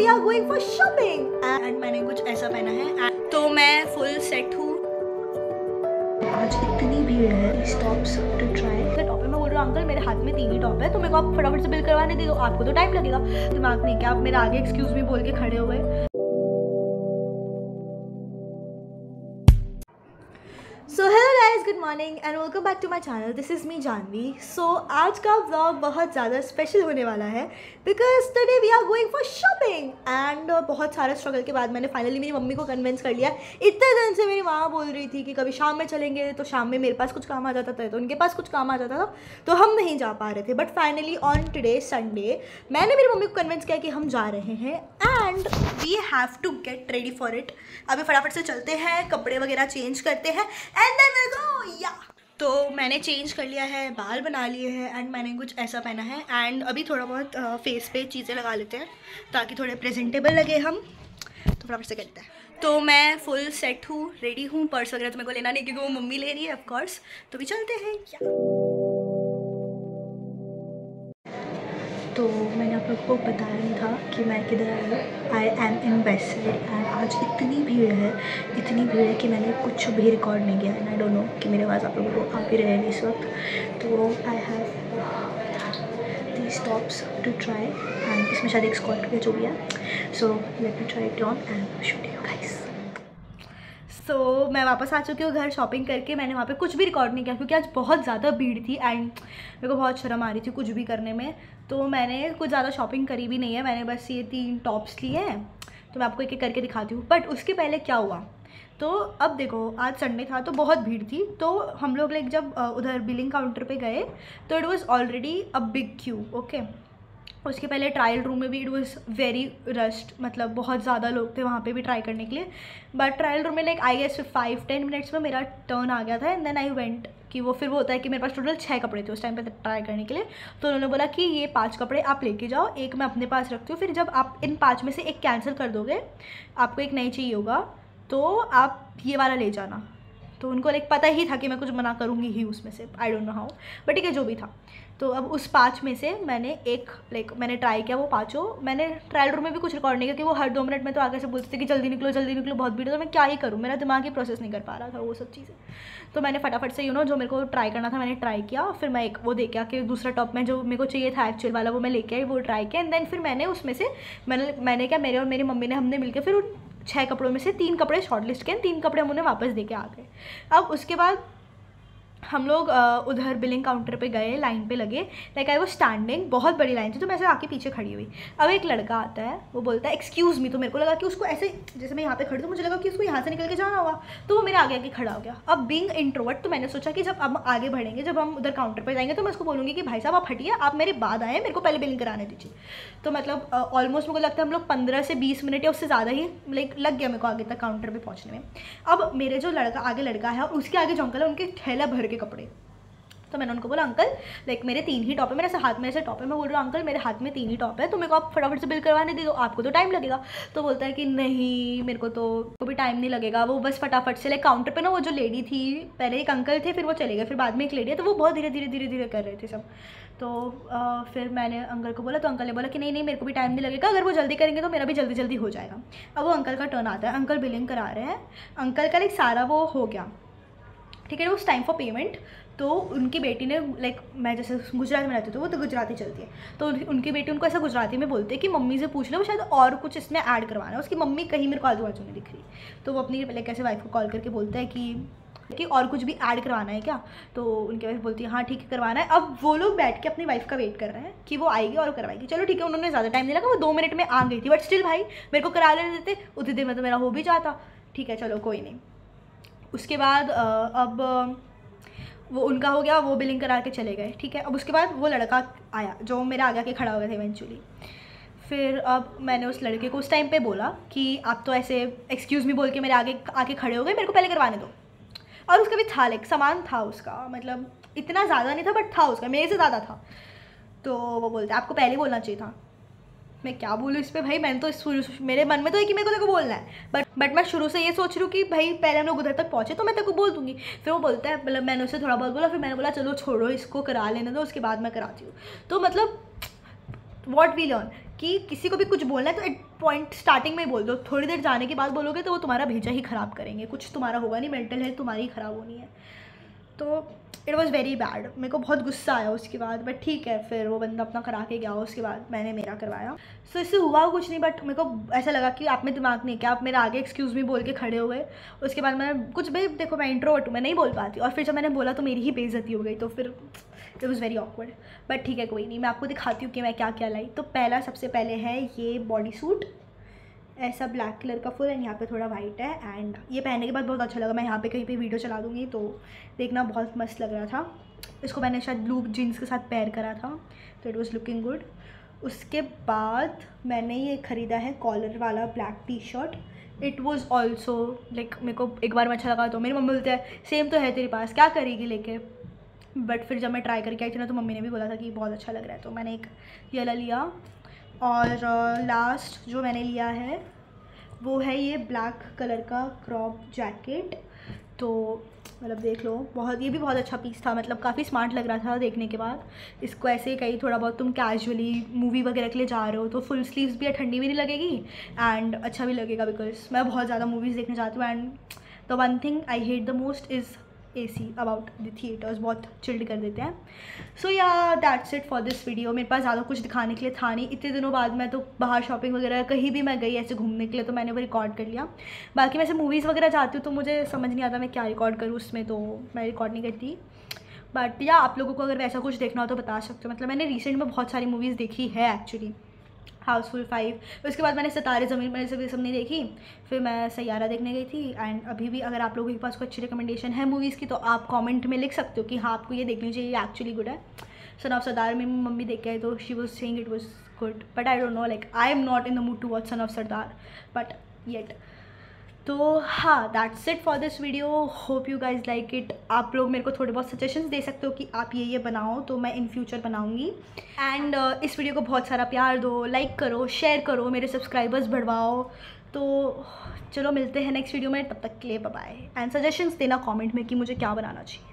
We are going for shopping and मैंने कुछ ऐसा पहना है तो मैं फुल सेट हूँ। आज इतनी भीड़ है इस टॉप्स टू ट्राई। टॉप है, मैं बोल रहा हूँ अंकल मेरे हाथ में 3 ही टॉप है तो मेरे को आप फटाफट से बिल करवाने दे दो, आपको तो टाइम लगेगा। दिमाग नहीं क्या आप मेरे आगे एक्सक्यूज मी बोल के खड़े हो गए। So hello guys, good morning and welcome back to my channel. This is me Janvi. So आज का व्लॉग बहुत ज़्यादा स्पेशल होने वाला है because today we are going for shopping and बहुत सारे स्ट्रगल के बाद मैंने फाइनली मेरी मम्मी को कन्विंस कर लिया। इतने दिन से मेरी माँ बोल रही थी कि कभी शाम में चलेंगे, तो शाम में मेरे पास कुछ काम आ जाता था तो उनके पास कुछ काम आ जाता था तो हम नहीं जा पा रहे थे। But finally on today Sunday मैंने मेरी मम्मी को कन्विंस किया कि हम जा रहे हैं and we have to get ready for it. अभी फटाफट से चलते हैं, कपड़े वगैरह चेंज करते हैं एंड देन विल गो। या तो मैंने चेंज कर लिया है, बाल बना लिए हैं एंड मैंने कुछ ऐसा पहना है एंड अभी थोड़ा बहुत फेस पे चीज़ें लगा लेते हैं ताकि थोड़े प्रेजेंटेबल लगे हम। तो फटाफट से करते हैं। तो मैं फुल सेट हूँ, रेडी हूँ। पर्स वगैरह तो मेरे को लेना नहीं क्योंकि वो मम्मी ले रही है ऑफकोर्स। तो भी चलते हैं। तो मैंने आप लोग को बताया नहीं था कि मैं किधर आई हूँ। I am in west side and आज इतनी भीड़ है कि मैंने कुछ भी रिकॉर्ड नहीं किया एंड आई डोंट नो कि मेरे पास आप लोगों को आ भी रहे हैं इस वक्त। तो I have these tops to try and इसमें शायद एक स्कर्ट जो भी है। So let me try it on and show you guys. So मैं वापस आ चुकी हूँ घर शॉपिंग करके। मैंने वहाँ पे कुछ भी रिकॉर्ड नहीं किया क्योंकि आज बहुत ज़्यादा भीड़ थी एंड मेरे को बहुत शर्म आ रही थी कुछ भी करने में। तो मैंने कुछ ज़्यादा शॉपिंग करी भी नहीं है, मैंने बस ये 3 टॉप्स लिए हैं। तो मैं आपको एक एक करके दिखाती हूँ। बट उसके पहले क्या हुआ, तो अब देखो आज संडे था तो बहुत भीड़ थी। तो हम लोग लाइक जब उधर बिलिंग काउंटर पे गए तो it was already a big Q. Okay, उसके पहले ट्रायल रूम में भी इट वाज वेरी रश्ड, मतलब बहुत ज़्यादा लोग थे वहाँ पे भी ट्राई करने के लिए। बट ट्रायल रूम में लाइक आई गेस 5-10 मिनट्स में मेरा टर्न आ गया था एंड देन आई वेंट कि वो फिर वो होता है कि मेरे पास टोटल 6 कपड़े थे उस टाइम पे ट्राई करने के लिए। तो उन्होंने बोला कि ये 5 कपड़े आप लेके जाओ, एक मैं अपने पास रखती हूँ, फिर जब आप इन 5 में से एक कैंसिल कर दोगे, आपको एक नई चाहिए होगा तो आप ये वाला ले जाना। तो उनको लाइक पता ही था कि मैं कुछ मना करूँगी ही उसमें से, आई डोंट नो हाउ, बट ठीक है जो भी था। तो अब उस 5 में से मैंने एक मैंने ट्राई किया वो 5। मैंने ट्रायल रूम में भी कुछ रिकॉर्ड नहीं किया क्योंकि वो हर 2 मिनट में तो आगे से बोलते थे कि जल्दी निकलो बहुत भीड़ है। तो मैं क्या ही करूँ, मेरा दिमाग ही प्रोसेस नहीं कर पा रहा था वो सब चीज़ें। तो मैंने फटाफट से जो मेरे को ट्राई करना था मैंने ट्राई किया। फिर मैं एक वो देख के दूसरा टॉप में जो मेरे को चाहिए था एक्चुअल वाला वो मैं लेके आई, वो ट्राई किया एंड देन फिर मैंने उसमें से मैंने क्या, मेरे और मेरी मम्मी ने हमने मिलकर फिर उन 6 कपड़ों में से 3 कपड़े शॉर्ट लिस्ट किए, 3 कपड़े हम उन्हें वापस दे के आ गए। अब उसके बाद हम लोग उधर बिलिंग काउंटर पे गए, लाइन पे लगे। लाइक आई वो स्टैंडिंग, बहुत बड़ी लाइन थी तो मैं ऐसे आके पीछे खड़ी हुई। अब एक लड़का आता है, वो बोलता है एक्सक्यूज़ मी। तो मेरे को लगा कि उसको ऐसे, जैसे मैं यहाँ पे खड़ी हूँ मुझे लगा कि उसको यहाँ से निकल के जाना होगा, तो वो मेरे आगे आके खड़ा हो गया। अब बीइंग इंट्रोवर्ट तो मैंने सोचा कि जब हम आगे बढ़ेंगे, जब हम उधर काउंटर पर जाएंगे तो मैं उसको बोलूँगी कि भाई साहब आप हटिए, आप मेरे बाद आए, मेरे को पहले बिलिंग कराने दीजिए। तो मतलब ऑलमोस्ट मेरे को लगता है हम लोग 15 से 20 मिनट या उससे ज़्यादा ही लाइक लग गया मेरे को आगे तक काउंटर पर पहुँचने में। अब मेरे जो आगे लड़का है और उसके आगे जो अंकल है उनके थैला भर के कपड़े। तो मैंने उनको बोला अंकल लाइक मेरे 3 ही टॉप है, मेरे हाथ में ऐसे टॉप है। मैं बोल रहा हूँ अंकल मेरे हाथ में 3 ही टॉप है तो मेरे को आप फटाफट से बिल करवाने दे दो, आपको तो टाइम लगेगा। तो बोलता है कि नहीं मेरे को तो भी टाइम नहीं लगेगा। वो बस फटाफट से लाइक काउंटर पे ना वो जो लेडी थी, पहले एक अंकल थे फिर वो चले गए, फिर बाद में एक लेडी है, तो वो बहुत धीरे धीरे कर रहे थे सब। तो फिर मैंने अंकल को बोला तो अंकल ने बोला कि नहीं मेरे को भी टाइम नहीं लगेगा, अगर वो जल्दी करेंगे तो मेरा भी जल्दी हो जाएगा। अब वो अंकल का टर्न आता है, अंकल बिलिंग करा रहे हैं। अंकल का लाइक सारा वो हो गया, ठीक है, उस टाइम फॉर पेमेंट। तो उनकी बेटी ने लाइक मैं जैसे गुजरात में रहती हूँ तो वो तो गुजराती चलती है, तो उनकी बेटी उनको ऐसा गुजराती में बोलते हैं कि मम्मी से पूछ लो, वो शायद और कुछ इसमें ऐड करवाना है। उसकी मम्मी कहीं मेरे को आजू बाजू नहीं दिख रही, तो वो अपनी लाइक ऐसे वाइफ को कॉल करके बोलता है कि और कुछ भी ऐड करवाना है क्या। तो उनकी वाइफ बोलती है हाँ ठीक है करवाना है। अब वो लोग बैठ के अपनी वाइफ का वेट कर रहे हैं कि वो आएगी और करवाएगी। चलो ठीक है, उन्होंने ज़्यादा टाइम नहीं लगा, वो 2 मिनट में आ गई थी, बट स्टिल भाई मेरे को करा लेने देते, उतनी देर में तो मेरा हो भी जाता। ठीक है चलो कोई नहीं। उसके बाद अब वो उनका हो गया, वो बिलिंग करा के चले गए, ठीक है। अब उसके बाद वो लड़का आया जो मेरे आगे आके खड़ा हो गया था इवेंचुअली। फिर अब मैंने उस लड़के को उस टाइम पे बोला कि आप तो ऐसे एक्सक्यूज़ मी बोल के मेरे आगे आके खड़े हो गए, मेरे को पहले करवाने दो। और उसका भी था लाइक सामान था उसका, मतलब इतना ज़्यादा नहीं था बट था उसका, मेरे से ज़्यादा था। तो वो बोलते आपको पहले बोलना चाहिए था। मैं क्या बोलूँ इस पर भाई, मैंने तो मेरे मन में तो है कि मेरे को तेरे को बोलना है, बट मैं शुरू से ये सोच रही हूँ कि भाई पहले हम लोग उधर तक पहुँचे तो मैं तेरे को बोल दूँगी। फिर वो बोलता है, मतलब मैंने उससे थोड़ा बहुत बोला, फिर मैंने बोला चलो छोड़ो इसको करा लेने दो, उसके बाद मैं कराती हूँ। तो मतलब व्हाट वी लर्न कि किसी को भी कुछ बोलना है तो एट पॉइंट स्टार्टिंग में ही बोल दो, थोड़ी देर जाने के बाद बोलोगे तो वो तुम्हारा भेजा ही ख़राब करेंगे, कुछ तुम्हारा होगा नहीं, मेंटल हेल्थ तुम्हारी ही ख़राब होनी है। तो इट वॉज़ वेरी बैड, मेरे को बहुत गुस्सा आया उसके बाद, बट ठीक है, फिर वो बंदा अपना करा के गया, उसके बाद मैंने मेरा करवाया। सो इससे हुआ कुछ नहीं, बट मेरे को ऐसा लगा कि आप में दिमाग नहीं, क्या आप मेरे आगे एक्सक्यूज़ मी बोल के खड़े हो गए। उसके बाद मैं कुछ भी, देखो मैं इंट्रोवर्ट हूँ, मैं नहीं बोल पाती, और फिर जब मैंने बोला तो मेरी ही बेइज्जती हो गई, तो फिर it was very awkward. But ठीक है, कोई नहीं, मैं आपको दिखाती हूँ कि मैं क्या क्या लाई। तो पहला सबसे पहले है ये बॉडी सूट, ऐसा ब्लैक कलर का फुल एंड यहाँ पे थोड़ा वाइट है, एंड ये पहनने के बाद बहुत अच्छा लगा। मैं यहाँ पे कहीं पे वीडियो चला दूँगी तो देखना, बहुत मस्त लग रहा था। इसको मैंने शायद ब्लू जीन्स के साथ पेयर करा था, तो इट वॉज़ लुकिंग गुड। उसके बाद मैंने ये ख़रीदा है कॉलर वाला black T shirt, it was also like, मेरे को एक बार में अच्छा लगा, तो मेरी मम्मी बोलते हैं सेम तो है तेरे पास, क्या करेगी लेके। बट फिर जब मैं ट्राई करके आई थी ना, तो मम्मी ने भी बोला था कि बहुत अच्छा लग रहा है, तो मैंने एक ये वाला लिया। और लास्ट जो मैंने लिया है वो है ये ब्लैक कलर का क्रॉप जैकेट। तो मतलब देख लो, बहुत, ये भी बहुत अच्छा पीस था, मतलब काफ़ी स्मार्ट लग रहा था देखने के बाद। इसको ऐसे कहीं थोड़ा बहुत तुम कैजुअली मूवी वगैरह के लिए जा रहे हो तो फुल स्लीव्स भी है, ठंडी भी नहीं लगेगी एंड अच्छा भी लगेगा, बिकॉज मैं बहुत ज़्यादा मूवीज़ देखने जाती हूँ। And the one thing I hate the most is AC about the theatres, बहुत चिल्ड कर देते हैं। सो या that's it for this video. मेरे पास ज़्यादा कुछ दिखाने के लिए था नहीं, इतने दिनों बाद मैं तो बाहर शॉपिंग वगैरह कहीं भी मैं गई ऐसे घूमने के लिए, तो मैंने वो रिकॉर्ड कर लिया। बाकी मैं ऐसे मूवीज़ वगैरह जाती हूँ तो मुझे समझ नहीं आता मैं क्या रिकॉर्ड करूँ उसमें, तो मैं रिकॉर्ड नहीं करती। बट या आप लोगों को अगर वैसा कुछ देखना हो तो बता सकते हो। मतलब मैंने रिसेंट में बहुत सारी मूवीज़ देखी है एक्चुअली, हाउसफुल 5, उसके बाद मैंने सितारे ज़मीन पर सब नहीं देखी, फिर मैं सैयारा देखने गई थी। एंड अभी भी अगर आप लोगों के पास कोई अच्छी रिकमेंडेशन है मूवीज़ की तो आप कमेंट में लिख सकते हो कि हाँ आपको ये देखनी चाहिए, ये एक्चुअली गुड है। सन ऑफ सरदार में मम्मी देख के आई तो she was saying it was good, but I don't know, like I am not in the mood to watch Son of Sardaar but yet. तो हाँ, that's it for this video, hope you guys like it. आप लोग मेरे को थोड़े बहुत suggestions दे सकते हो कि आप ये बनाओ, तो मैं इन फ्यूचर बनाऊंगी। एंड इस वीडियो को बहुत सारा प्यार दो, लाइक करो, शेयर करो, मेरे सब्सक्राइबर्स बढ़वाओ। तो चलो मिलते हैं नेक्स्ट वीडियो में, तब तक के लिए बाय बाय। एंड सजेशंस देना कमेंट में कि मुझे क्या बनाना चाहिए।